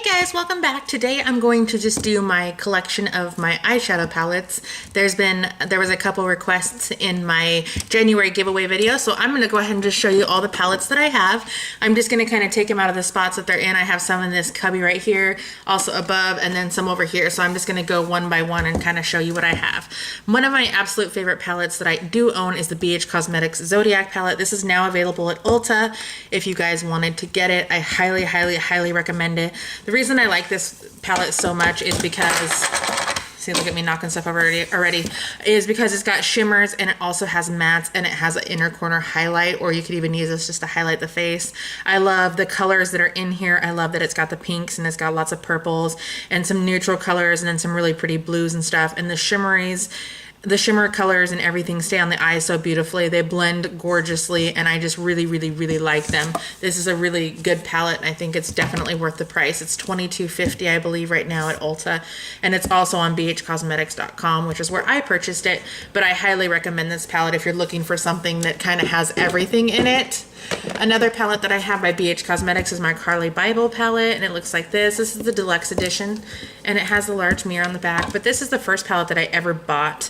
Hey guys, welcome back. Today I'm going to just do my collection of my eyeshadow palettes. There was a couple requests in my January giveaway video, so I'm going to go ahead and just show you all the palettes that I have. I'm just going to kind of take them out of the spots that they're in. I have some in this cubby right here, also above, and then some over here. So I'm just going to go one by one and kind of show you what I have. One of my absolute favorite palettes that I do own is the BH Cosmetics Zodiac palette. This is now available at Ulta. If you guys wanted to get it, I highly, highly, highly recommend it. The reason I like this palette so much is because, see, look at me knocking stuff over already, is because it's got shimmers and it also has mattes and it has an inner corner highlight, or you could even use this just to highlight the face. I love the colors that are in here. I love that it's got the pinks and it's got lots of purples and some neutral colors and then some really pretty blues and stuff. And the shimmer colors and everything stay on the eye so beautifully. They blend gorgeously and I just really, really, really like them. This is a really good palette and I think it's definitely worth the price. It's $22.50 I believe right now at Ulta, and it's also on bhcosmetics.com, which is where I purchased it, but I highly recommend this palette if you're looking for something that kind of has everything in it. Another palette that I have by BH Cosmetics is my Carly Bible palette, and it looks like this. This is the deluxe edition, and it has a large mirror on the back, but this is the first palette that I ever bought,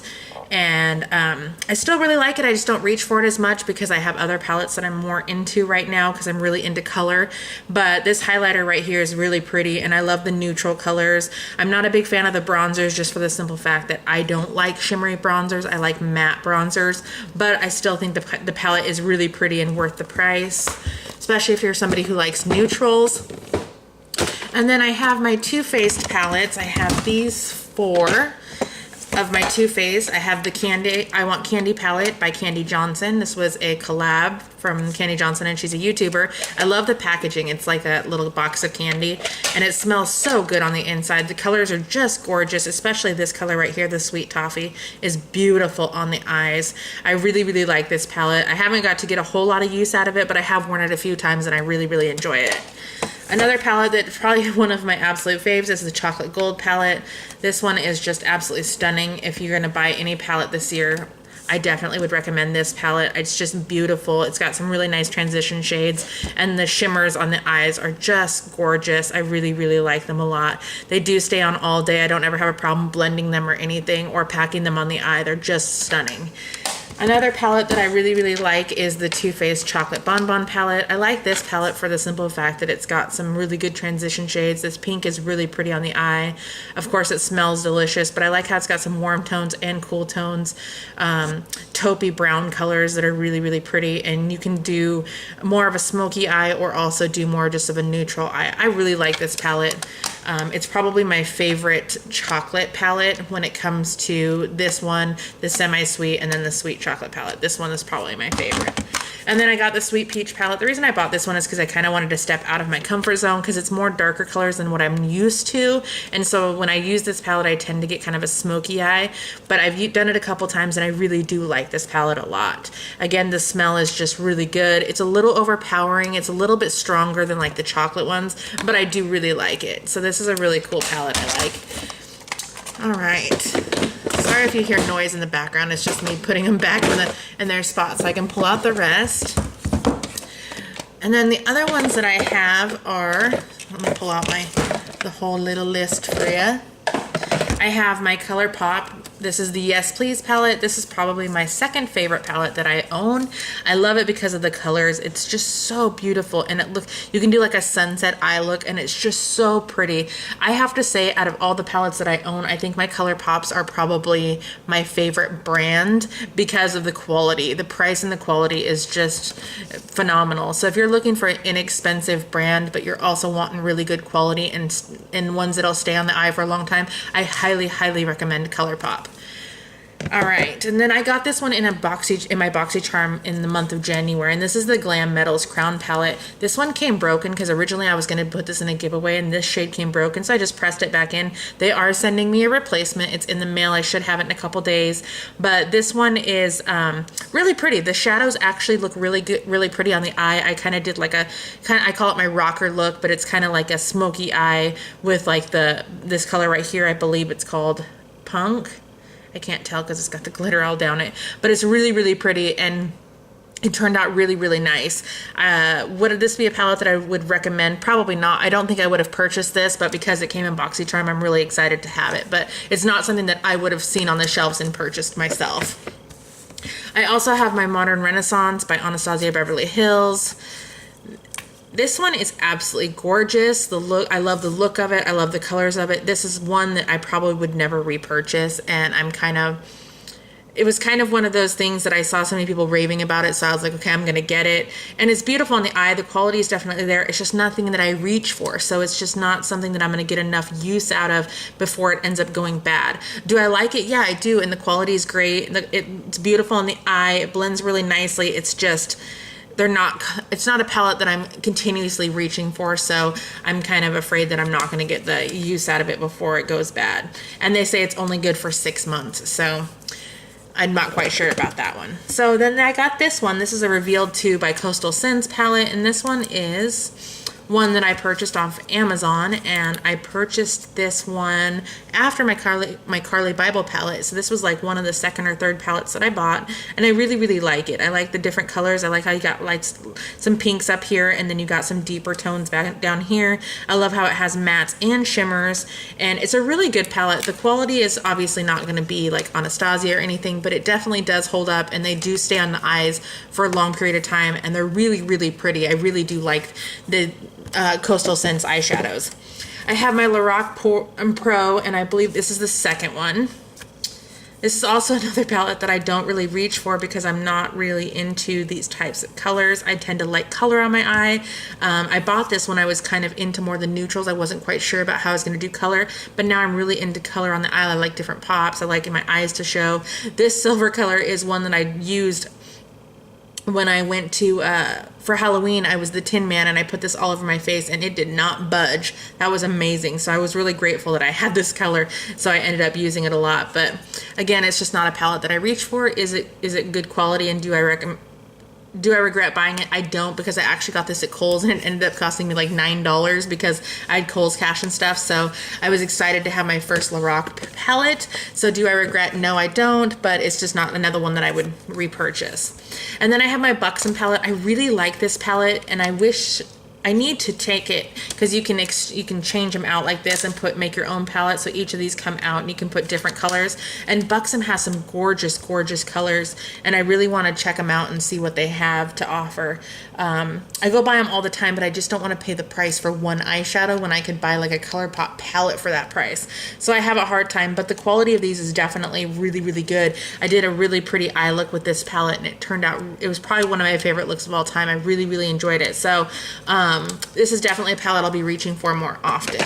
and I still really like it. I just don't reach for it as much because I have other palettes that I'm more into right now because I'm really into color, but this highlighter right here is really pretty, and I love the neutral colors. I'm not a big fan of the bronzers just for the simple fact that I don't like shimmery bronzers. I like matte bronzers, but I still think the palette is really pretty and worth the price, especially if you're somebody who likes neutrals. And then I have my Too Faced palettes. I have these four of my Too Faced. I have the I Want Candy palette by Candy Johnson. This was a collab from Candy Johnson, and she's a YouTuber. I love the packaging. It's like a little box of candy, and it smells so good on the inside. The colors are just gorgeous, especially this color right here, the Sweet Toffee, is beautiful on the eyes. I really, really like this palette. I haven't got to get a whole lot of use out of it, but I have worn it a few times, and I really, really enjoy it. Another palette that's probably one of my absolute faves is the Chocolate Gold palette. This one is just absolutely stunning. If you're going to buy any palette this year, I definitely would recommend this palette. It's just beautiful. It's got some really nice transition shades, and the shimmers on the eyes are just gorgeous. I really, really like them a lot. They do stay on all day. I don't ever have a problem blending them or anything or packing them on the eye. They're just stunning. Another palette that I really, really like is the Too Faced Chocolate Bonbon palette. I like this palette for the simple fact that it's got some really good transition shades. This pink is really pretty on the eye. Of course, it smells delicious, but I like how it's got some warm tones and cool tones, taupey brown colors that are really, really pretty, and you can do more of a smoky eye or also do more just of a neutral eye. I really like this palette. It's probably my favorite chocolate palette when it comes to this one, the semi-sweet, and then the sweet chocolate palette. This one is probably my favorite. And then I got the Sweet Peach palette. The reason I bought this one is because I kind of wanted to step out of my comfort zone because it's more darker colors than what I'm used to. And so when I use this palette, I tend to get kind of a smoky eye, but I've done it a couple times and I really do like this palette a lot. Again, the smell is just really good. It's a little overpowering. It's a little bit stronger than like the chocolate ones, but I do really like it. So this is a really cool palette I like. All right. Sorry if you hear noise in the background. It's just me putting them back in their spots so I can pull out the rest. And then the other ones that I have are, let me pull out the whole little list for you. I have my ColourPop. This is the Yes Please palette. This is probably my second favorite palette that I own. I love it because of the colors. It's just so beautiful, and you can do like a sunset eye look, and it's just so pretty. I have to say, out of all the palettes that I own, I think my ColourPops are probably my favorite brand because of the quality. The price and the quality is just phenomenal. So if you're looking for an inexpensive brand, but you're also wanting really good quality and ones that'll stay on the eye for a long time, I highly, highly recommend ColourPop. All right, and then I got this one in my BoxyCharm in the month of January, and this is the Glam Metals Crown palette. This one came broken because originally I was going to put this in a giveaway, and this shade came broken, so I just pressed it back in. They are sending me a replacement. It's in the mail. I should have it in a couple days, but this one is really pretty. The shadows actually look really good, really pretty on the eye. I kind of did like I call it my rocker look, but it's kind of like a smoky eye with like this color right here. I believe it's called Punk. I can't tell because it's got the glitter all down it, but it's really, really pretty, and it turned out really, really nice. Would this be a palette that I would recommend? Probably not. I don't think I would have purchased this, but because it came in BoxyCharm, I'm really excited to have it. But it's not something that I would have seen on the shelves and purchased myself. I also have my Modern Renaissance by Anastasia Beverly Hills. This one is absolutely gorgeous. The look, I love the look of it. I love the colors of it. This is one that I probably would never repurchase, and it was kind of one of those things that I saw so many people raving about it, so I was like, okay, I'm gonna get it. And it's beautiful on the eye. The quality is definitely there. It's just nothing that I reach for, so it's just not something that I'm gonna get enough use out of before it ends up going bad. Do I like it? Yeah, I do, and the quality is great. It's beautiful on the eye. It blends really nicely. It's just, it's not a palette that I'm continuously reaching for, so I'm kind of afraid that I'm not gonna get the use out of it before it goes bad. And they say it's only good for 6 months, so I'm not quite sure about that one. So then I got this one. This is a Revealed 2 by Coastal Scents palette, and this one is one that I purchased off Amazon, and I purchased this one after my Carly Bible palette. So this was like one of the second or third palettes that I bought, and I really, really like it. I like the different colors. I like how you got like some pinks up here, and then you got some deeper tones back down here. I love how it has mattes and shimmers, and it's a really good palette. The quality is obviously not going to be like Anastasia or anything, but it definitely does hold up, and they do stay on the eyes for a long period of time, and they're really, really pretty. I really do like the Coastal Scents eyeshadows. I have my Lorac Pro, and I believe this is the second one. This is also another palette that I don't really reach for because I'm not really into these types of colors. I tend to like color on my eye. I bought this when I was kind of into more the neutrals. I wasn't quite sure about how I was going to do color, but now I'm really into color on the eye. I like different pops. I like my eyes to show. This silver color is one that I used when I went to, for Halloween. I was the Tin Man, and I put this all over my face, and it did not budge. That was amazing. So I was really grateful that I had this color, so I ended up using it a lot. But again, it's just not a palette that I reach for. Is it good quality, and do I regret buying it? I don't, because I actually got this at Kohl's, and it ended up costing me like $9 because I had Kohl's cash and stuff. So I was excited to have my first Lorac palette. So do I regret? No, I don't, but it's just not another one that I would repurchase. And then I have my Buxom palette. I really like this palette, and I need to take it, because you can change them out like this and make your own palette. So each of these come out and you can put different colors, and Buxom has some gorgeous, gorgeous colors, and I really want to check them out and see what they have to offer. I go buy them all the time, but I just don't want to pay the price for one eyeshadow when I could buy like a ColourPop palette for that price. So I have a hard time, but the quality of these is definitely really, really good. I did a really pretty eye look with this palette, and it was probably one of my favorite looks of all time. I really, really enjoyed it. So this is definitely a palette I'll be reaching for more often.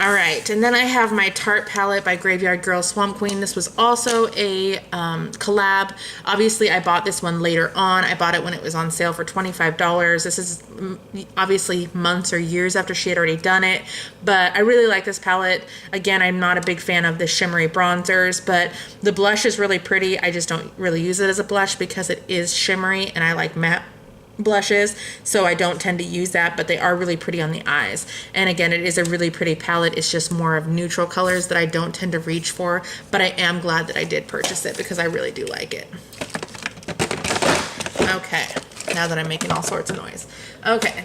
All right, and then I have my Tarte palette by Graveyard Girl Swamp Queen. This was also a collab. Obviously, I bought this one later on. I bought it when it was on sale for $25. This is obviously months or years after she had already done it, but I really like this palette. Again, I'm not a big fan of the shimmery bronzers, but the blush is really pretty. I just don't really use it as a blush because it is shimmery, and I like matte blushes, so I don't tend to use that, but they are really pretty on the eyes. And again, it is a really pretty palette. It's just more of neutral colors that I don't tend to reach for, but I am glad that I did purchase it because I really do like it. Okay, now that I'm making all sorts of noise. Okay,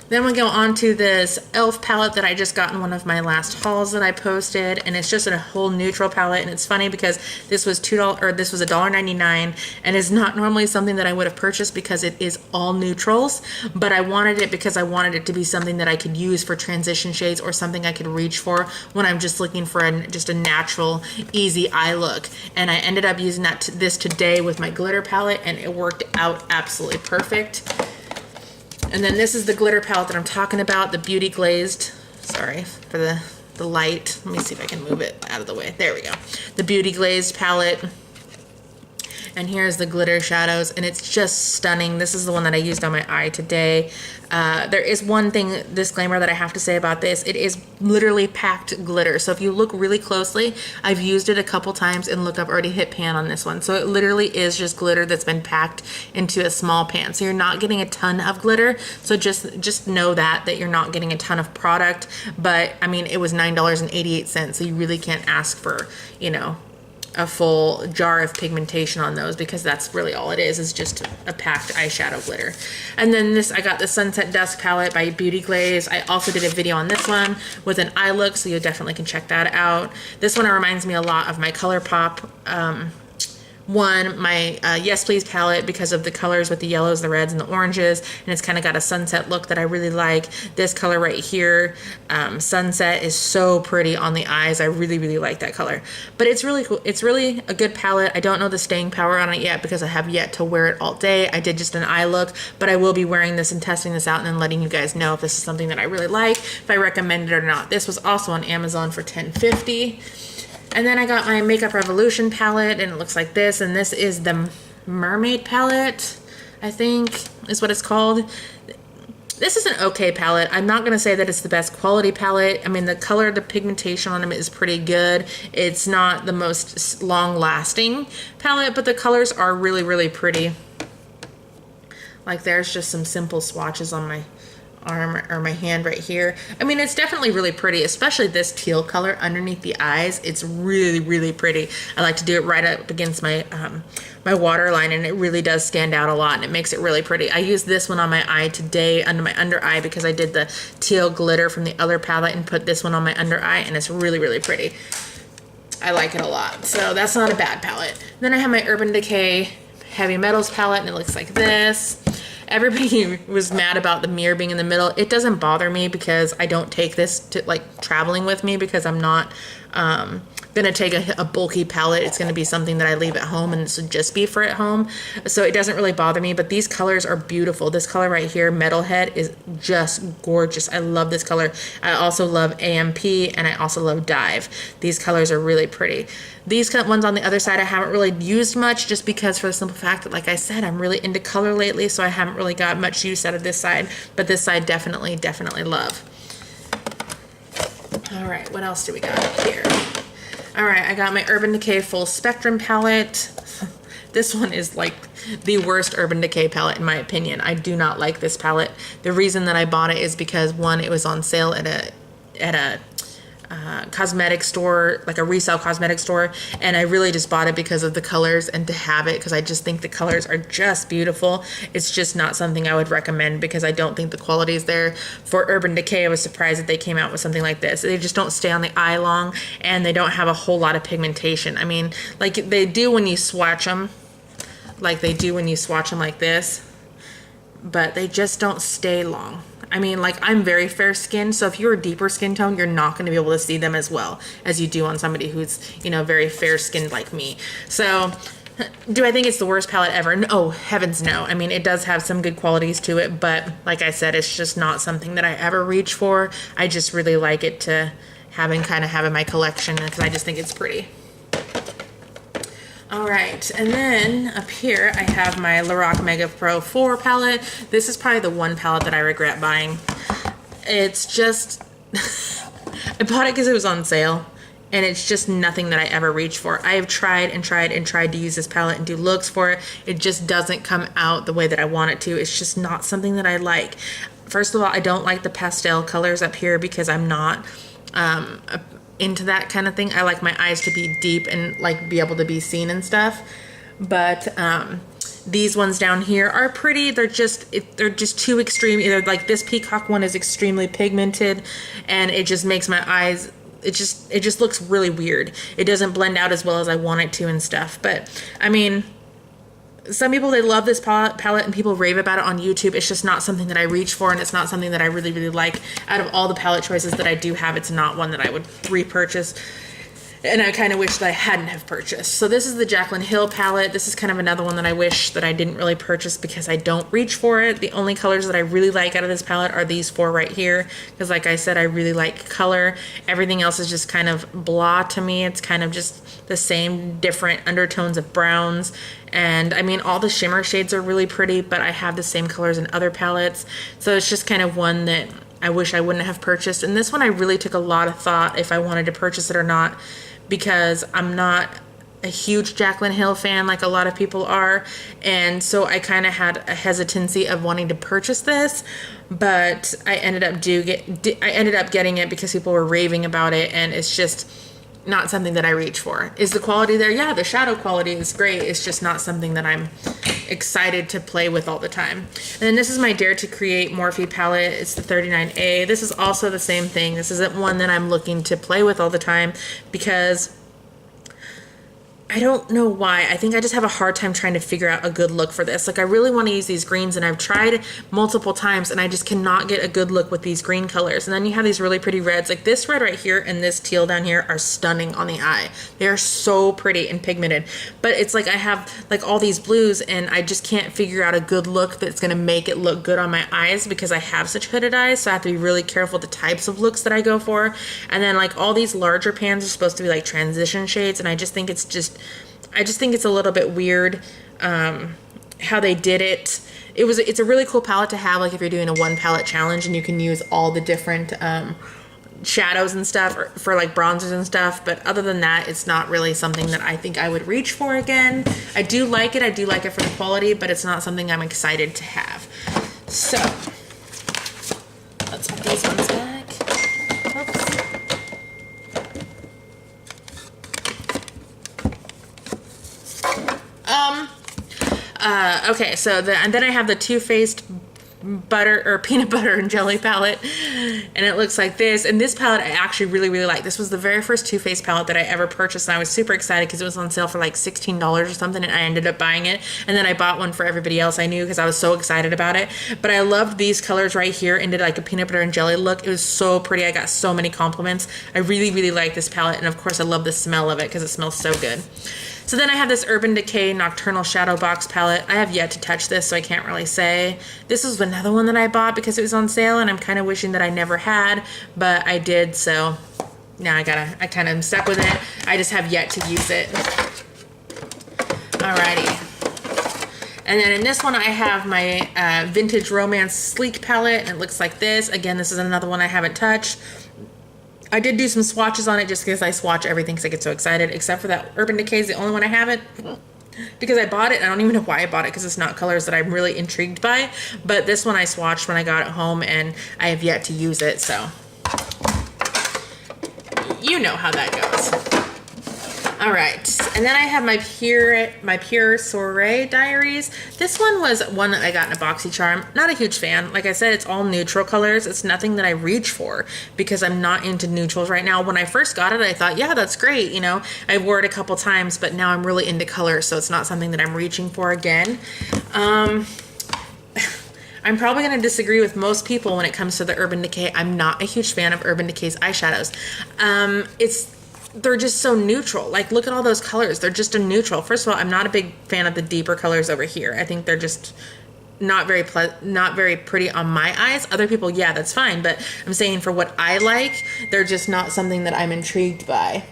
then we go on to this e.l.f. palette that I just got in one of my last hauls that I posted, and it's just a whole neutral palette. And it's funny because this was $1.99, and is not normally something that I would have purchased because it is all neutrals, but I wanted it because I wanted it to be something that I could use for transition shades or something I could reach for when I'm just looking for just a natural, easy eye look. And I ended up using this today with my glitter palette, and it worked out absolutely perfect. And then this is the glitter palette that I'm talking about, the Beauty Glazed. Sorry for the light. Let me see if I can move it out of the way. There we go. The Beauty Glazed palette. And here's the glitter shadows, and it's just stunning. This is the one that I used on my eye today. There is one thing, disclaimer, that I have to say about this. It is literally packed glitter. So if you look really closely, I've used it a couple times, and look, I've already hit pan on this one. So it literally is just glitter that's been packed into a small pan. So you're not getting a ton of glitter. So just know that you're not getting a ton of product. But I mean, it was $9.88, so you really can't ask for, a full jar of pigmentation on those, because that's really all it is just a packed eyeshadow glitter. And then this, I got the Sunset Dusk palette by Beauty Glaze. I also did a video on this one with an eye look, so you definitely can check that out. This one reminds me a lot of my ColourPop my Yes Please palette, because of the colors with the yellows, the reds, and the oranges, and it's kind of got a sunset look that I really like. This color right here, Sunset, is so pretty on the eyes. I really like that color, but it's really cool. It's really a good palette. I don't know the staying power on it yet because I have yet to wear it all day. I did just an eye look, but I will be wearing this and testing this out and then letting you guys know if this is something that I really like, if I recommend it or not. This was also on Amazon for $10.50. And then I got my Makeup Revolution palette, and it looks like this, and this is the Mermaid palette, I think is what it's called. This is an okay palette. I'm not going to say that it's the best quality palette. I mean, the color, the pigmentation on them is pretty good. It's not the most long-lasting palette, but the colors are really pretty. Like, there's just some simple swatches on my arm or my hand right here. I mean, it's definitely really pretty, especially this teal color underneath the eyes. It's really pretty. I like to do it right up against my my waterline, and it really does stand out a lot, and it makes it really pretty. I used this one on my eye today under my under eye because I did the teal glitter from the other palette and put this one on my under eye, and it's really pretty. I like it a lot, so that's not a bad palette. Then I have my Urban Decay Heavy Metals palette, and it looks like this. Everybody was mad about the mirror being in the middle. It doesn't bother me because I don't take this to like traveling with me, because I'm not gonna take a bulky palette. It's gonna be something that I leave at home, and this would just be for at home. So it doesn't really bother me, but these colors are beautiful. This color right here, Metalhead, is just gorgeous. I love this color. I also love AMP, and I also love Dive. These colors are really pretty. These ones on the other side I haven't really used much, just because for the simple fact that, like I said, I'm really into color lately, so I haven't really got much use out of this side, but this side definitely love. All right, what else do we got here? All right, I got my Urban Decay Full Spectrum palette. This one is like the worst Urban Decay palette in my opinion. I do not like this palette. The reason that I bought it is because, one, it was on sale at a cosmetic store, like a resale cosmetic store, and I really just bought it because of the colors and to have it, because I just think the colors are just beautiful. It's just not something I would recommend because I don't think the quality is there. For Urban Decay, I was surprised that they came out with something like this. They just don't stay on the eye long, and they don't have a whole lot of pigmentation. I mean, like they do when you swatch them, like this, but they just don't stay long. I mean, like, I'm very fair skinned, so if you're a deeper skin tone, you're not going to be able to see them as well as you do on somebody who's, you know, very fair skinned like me. So do I think it's the worst palette ever? No, heavens no. I mean, it does have some good qualities to it, but like I said, it's just not something that I ever reach for. I just really like it to have in my collection because I just think it's pretty. All right, and then up here I have my Lorac Mega Pro 4 palette. This is probably the one palette that I regret buying. It's just, I bought it because it was on sale, and it's just nothing that I ever reach for. I have tried to use this palette and do looks for it. It just doesn't come out the way that I want it to. It's just not something that I like. First of all, I don't like the pastel colors up here because I'm not into that kind of thing. I like my eyes to be deep and like be able to be seen and stuff. But these ones down here are pretty. They're just too extreme. Either like this peacock one is extremely pigmented, and it just makes my eyes, it just looks really weird. It doesn't blend out as well as I want it to and stuff. But I mean, some people, they love this palette and people rave about it on YouTube. It's just not something that I reach for, and it's not something that I really like. Out of all the palette choices that I do have, it's not one that I would repurchase, and I kind of wish that I hadn't have purchased. So this is the Jaclyn Hill palette. This is kind of another one that I wish that I didn't really purchase because I don't reach for it. The only colors that I really like out of this palette are these four right here, because like I said, I really like color. Everything else is just kind of blah to me. It's kind of just the same different undertones of browns. And I mean, all the shimmer shades are really pretty, but I have the same colors in other palettes. So it's just kind of one that I wish I wouldn't have purchased. And this one I really took a lot of thought if I wanted to purchase it or not, because I'm not a huge Jaclyn Hill fan like a lot of people are. And so I kind of had a hesitancy of wanting to purchase this, but I ended up getting it because people were raving about it, and it's just, not something that I reach for. Is the quality there? Yeah, the shadow quality is great. It's just not something that I'm excited to play with all the time. And then this is my Dare to Create Morphe palette. It's the 39A. This is also the same thing. This isn't one that I'm looking to play with all the time because I don't know why. I think I just have a hard time trying to figure out a good look for this. Like, I really want to use these greens, and I've tried multiple times, and I just cannot get a good look with these green colors. And then you have these really pretty reds. Like this red right here and this teal down here are stunning on the eye. They are so pretty and pigmented. But it's like I have like all these blues, and I just can't figure out a good look that's going to make it look good on my eyes because I have such hooded eyes. So I have to be really careful with the types of looks that I go for. And then like all these larger pans are supposed to be like transition shades, and I just think it's a little bit weird how they did it. It's a really cool palette to have, like if you're doing a one palette challenge and you can use all the different shadows and stuff for like bronzers and stuff. But other than that, it's not really something that I think I would reach for again. I do like it for the quality, but it's not something I'm excited to have. So let's put these ones back. Oops. Okay, so and then I have the Too Faced butter or peanut butter and jelly palette, and it looks like this. And this palette I actually really like. This was the very first Too Faced palette that I ever purchased, and I was super excited because it was on sale for like $16 or something, and I ended up buying it. And then I bought one for everybody else I knew because I was so excited about it. But I loved these colors right here and did like a peanut butter and jelly look. It was so pretty. I got so many compliments. I really like this palette, and of course I love the smell of it because it smells so good. So then I have this Urban Decay Nocturnal Shadow Box palette. I have yet to touch this, so I can't really say. This was another one that I bought because it was on sale, and I'm kind of wishing that I never had, but I did, so now I kind of am stuck with it. I just have yet to use it. Alrighty. And then in this one, I have my Vintage Romance Sleek palette, and it looks like this. Again, this is another one I haven't touched. I did do some swatches on it just because I swatch everything because I get so excited, except for that Urban Decay is the only one I haven't because I bought it. I don't even know why I bought it because it's not colors that I'm really intrigued by. But this one I swatched when I got it home, and I have yet to use it, so you know how that goes. All right, and then I have my Pure Soiree Diaries. This one was one that I got in a BoxyCharm. Not a huge fan. Like I said, it's all neutral colors. It's nothing that I reach for because I'm not into neutrals right now. When I first got it, I thought, yeah, that's great. You know, I wore it a couple times, but now I'm really into colors, so it's not something that I'm reaching for again. I'm probably going to disagree with most people when it comes to the Urban Decay. I'm not a huge fan of Urban Decay's eyeshadows. They're just so neutral. Like, look at all those colors. They're just a neutral. First of all, I'm not a big fan of the deeper colors over here. I think they're just not very pretty on my eyes. Other people, yeah, that's fine. But I'm saying for what I like, they're just not something that I'm intrigued by.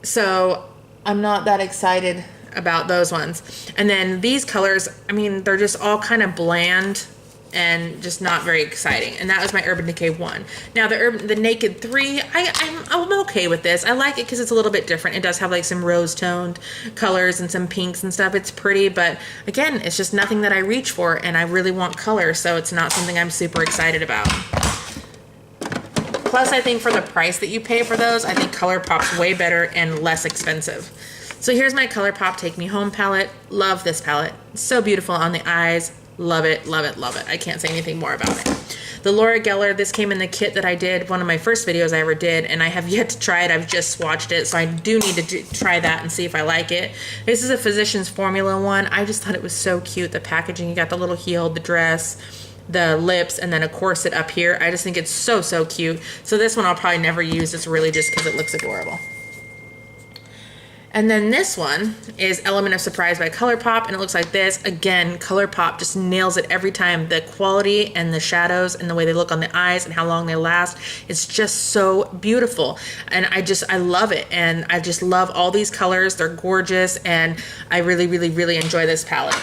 So I'm not that excited about those ones. And then these colors, I mean, they're just all kind of bland and just not very exciting. And that was my Urban Decay 1. Now the Naked 3, I'm okay with this. I like it because it's a little bit different. It does have like some rose toned colors and some pinks and stuff. It's pretty, but again, it's just nothing that I reach for, and I really want color, so it's not something I'm super excited about. Plus, I think for the price that you pay for those, I think ColourPop's way better and less expensive. So here's my ColourPop Take Me Home palette. Love this palette. So beautiful on the eyes. Love it, love it, love it. I can't say anything more about it. The Laura Geller, this came in the kit that I did, one of my first videos I ever did, and I have yet to try it. I've just swatched it, so I do need to try that and see if I like it. This is a Physicians Formula one. I just thought it was so cute. The packaging, you got the little heel, the dress, the lips, and then a corset up here. I just think it's so, so cute. So this one I'll probably never use. It's really just because it looks adorable. And then this one is Element of Surprise by ColourPop, and it looks like this. Again, ColourPop just nails it every time. The quality and the shadows and the way they look on the eyes and how long they last, it's just so beautiful. And I love it. And I just love all these colors. They're gorgeous, and I really, really, really enjoy this palette.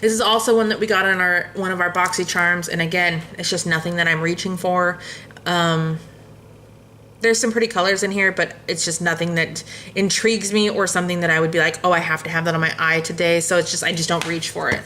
This is also one that we got on one of our BoxyCharms, and again, it's just nothing that I'm reaching for. There's some pretty colors in here, but it's just nothing that intrigues me or something that I would be like, oh, I have to have that on my eye today. So it's just, I just don't reach for it.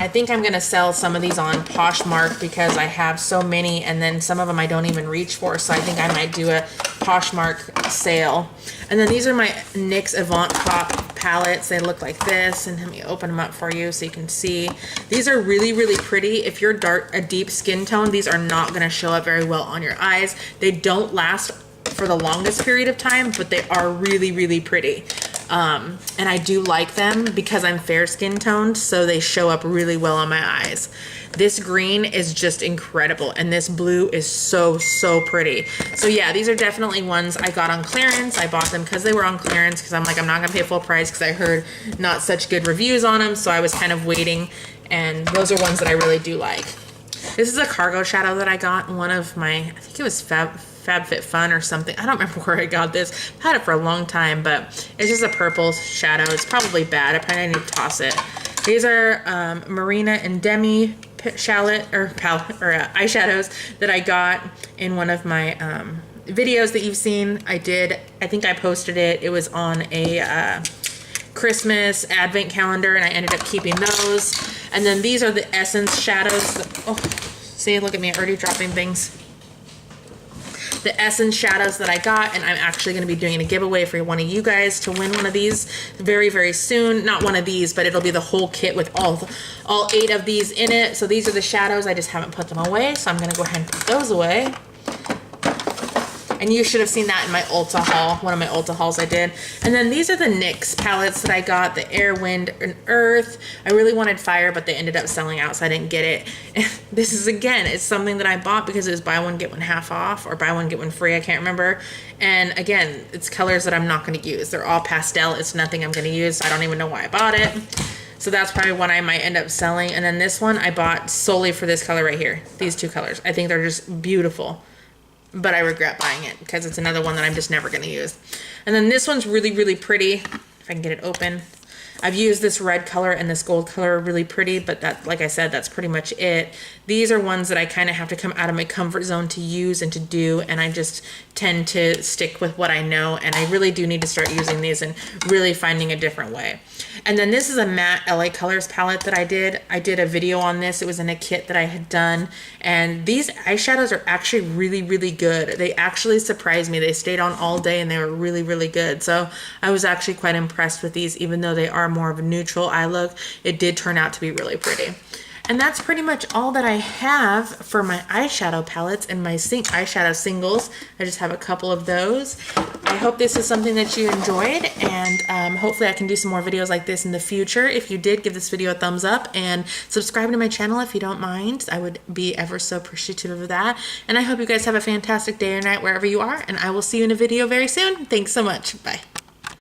I think I'm gonna sell some of these on Poshmark because I have so many, and then some of them I don't even reach for, so I think I might do a Poshmark sale. And then these are my NYX Avant Pop palettes. They look like this, and let me open them up for you so you can see. These are really, really pretty. If you're a deep skin tone, these are not gonna show up very well on your eyes. They don't last for the longest period of time, but they are really, really pretty. And I do like them because I'm fair skin toned, so they show up really well on my eyes. This green is just incredible, and this blue is so, so pretty. So yeah, these are definitely ones I got on clearance. I bought them because they were on clearance, because I'm like, I'm not gonna pay full price because I heard not such good reviews on them, so I was kind of waiting, and those are ones that I really do like. This is a cargo shadow that I got in one of my, I think it was FabFitFun or something. I don't remember where I got this. I've had it for a long time, but it's just a purple shadow. It's probably bad. I probably need to toss it. These are Marina and Demi eyeshadows that I got in one of my videos that you've seen. I think I posted it. It was on a Christmas advent calendar, and I ended up keeping those. And then these are the Essence shadows. Oh, see, look at me, already dropping things. The Essence shadows that I got, and I'm actually going to be doing a giveaway for one of you guys to win one of these very, very soon. Not one of these, but it'll be the whole kit with all 8 of these in it. So these are the shadows. I just haven't put them away, so I'm going to go ahead and put those away. And you should have seen that in my Ulta haul, one of my Ulta hauls I did. And then these are the NYX palettes that I got, the Air, Wind, and Earth. I really wanted Fire, but they ended up selling out, so I didn't get it. And this is, again, it's something that I bought because it was buy one, get one half off, or buy one, get one free, I can't remember. And again, it's colors that I'm not gonna use. They're all pastel, it's nothing I'm gonna use, so I don't even know why I bought it. So that's probably one I might end up selling. And then this one I bought solely for this color right here, these 2 colors. I think they're just beautiful. But I regret buying it because it's another one that I'm just never going to use. And then this one's really, really pretty. If I can get it open. I've used this red color and this gold color, really pretty, but that, like I said, that's pretty much it. These are ones that I kind of have to come out of my comfort zone to use and to do, and I just tend to stick with what I know, and I really do need to start using these and really finding a different way. And then this is a matte LA Colors palette that I did. I did a video on this. It was in a kit that I had done, and these eyeshadows are actually really, really good. They actually surprised me. They stayed on all day and they were really, really good. So I was actually quite impressed with these, even though they are more of a neutral eye look. It did turn out to be really pretty. And that's pretty much all that I have for my eyeshadow palettes and my eyeshadow singles. I just have a couple of those. I hope this is something that you enjoyed, and hopefully I can do some more videos like this in the future. If you did, give this video a thumbs up and subscribe to my channel if you don't mind. I would be ever so appreciative of that. And I hope you guys have a fantastic day or night wherever you are, and I will see you in a video very soon. Thanks so much. Bye.